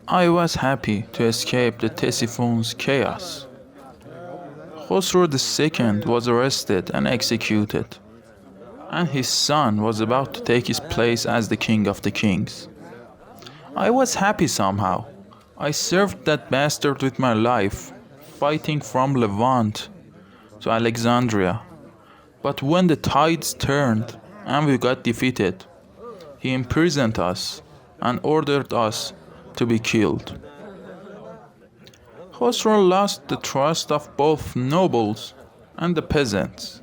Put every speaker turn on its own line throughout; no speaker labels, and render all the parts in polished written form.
I was happy to escape the Ctesiphon's chaos. Khosrow II was arrested and executed, and his son was about to take his place as the king of the kings. I was happy somehow. I served that bastard with my life, fighting from Levant to Alexandria. But when the tides turned and we got defeated, he imprisoned us and ordered us to be killed. Khosrow lost the trust of both nobles and the peasants.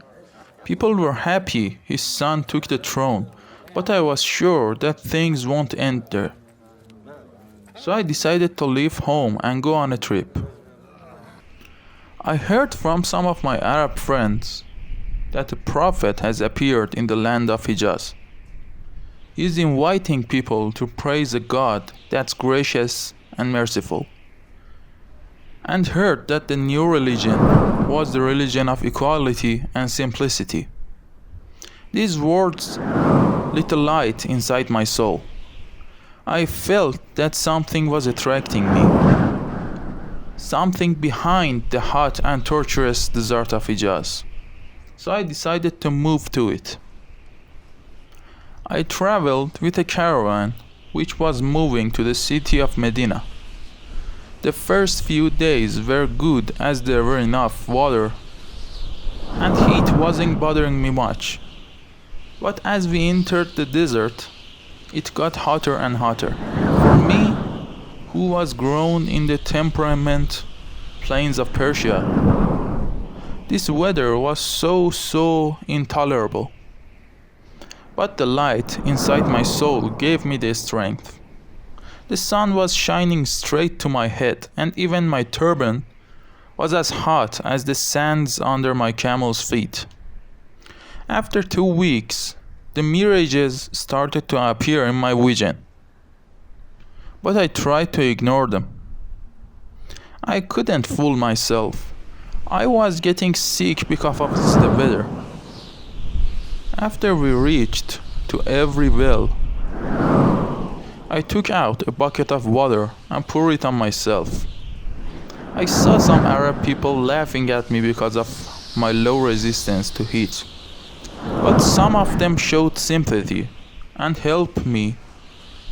People were happy his son took the throne, but I was sure that things won't end there. So I decided to leave home and go on a trip. I heard from some of my Arab friends that a prophet has appeared in the land of Hijaz. He is inviting people to praise a God that's gracious and merciful, and heard that the new religion was the religion of equality and simplicity. These words lit a light inside my soul. I felt that something was attracting me, something behind the hot and torturous desert of Hijaz. So I decided to move to it. I traveled with a caravan which was moving to the city of Medina. The first few days were good as there were enough water and heat wasn't bothering me much. But as we entered the desert, it got hotter and hotter. For me, who was grown in the temperament plains of Persia, this weather was so intolerable. But the light inside my soul gave me the strength. The sun was shining straight to my head, and even my turban was as hot as the sands under my camel's feet. After 2 weeks, the mirages started to appear in my vision, but I tried to ignore them. I couldn't fool myself. I was getting sick because of the weather. After we reached to every well, I took out a bucket of water and poured it on myself. I saw some Arab people laughing at me because of my low resistance to heat, but some of them showed sympathy and helped me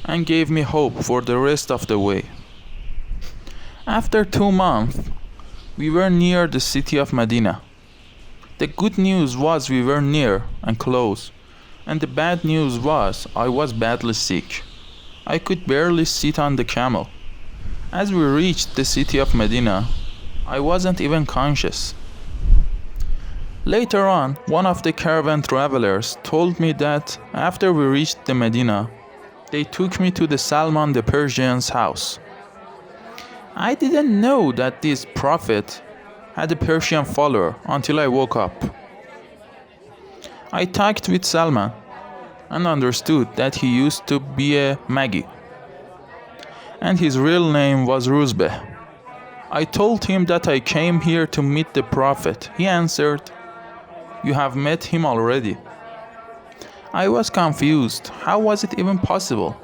and gave me hope for the rest of the way. After 2 months, we were near the city of Medina. The good news was we were near and close, and the bad news was I was badly sick. I could barely sit on the camel. As we reached the city of Medina, I wasn't even conscious. Later on, one of the caravan travelers told me that after we reached the Medina, they took me to the Salman the Persian's house. I didn't know that this prophet had a Persian follower until I woke up. I talked with Salman and understood that he used to be a Magi, and his real name was Ruzbeh. I told him that I came here to meet the prophet. He answered, "You have met him already." I was confused. How was it even possible?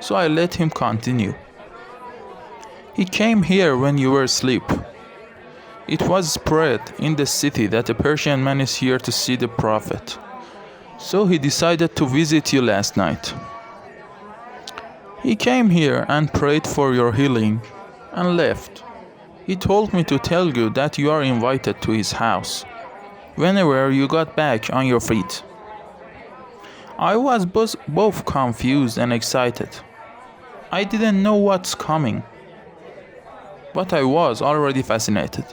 So I let him continue. "He came here when you were asleep. It was spread in the city that a Persian man is here to see the prophet. So he decided to visit you last night. He came here and prayed for your healing and left. He told me to tell you that you are invited to his house whenever you got back on your feet." I was both confused and excited. I didn't know what's coming, but I was already fascinated.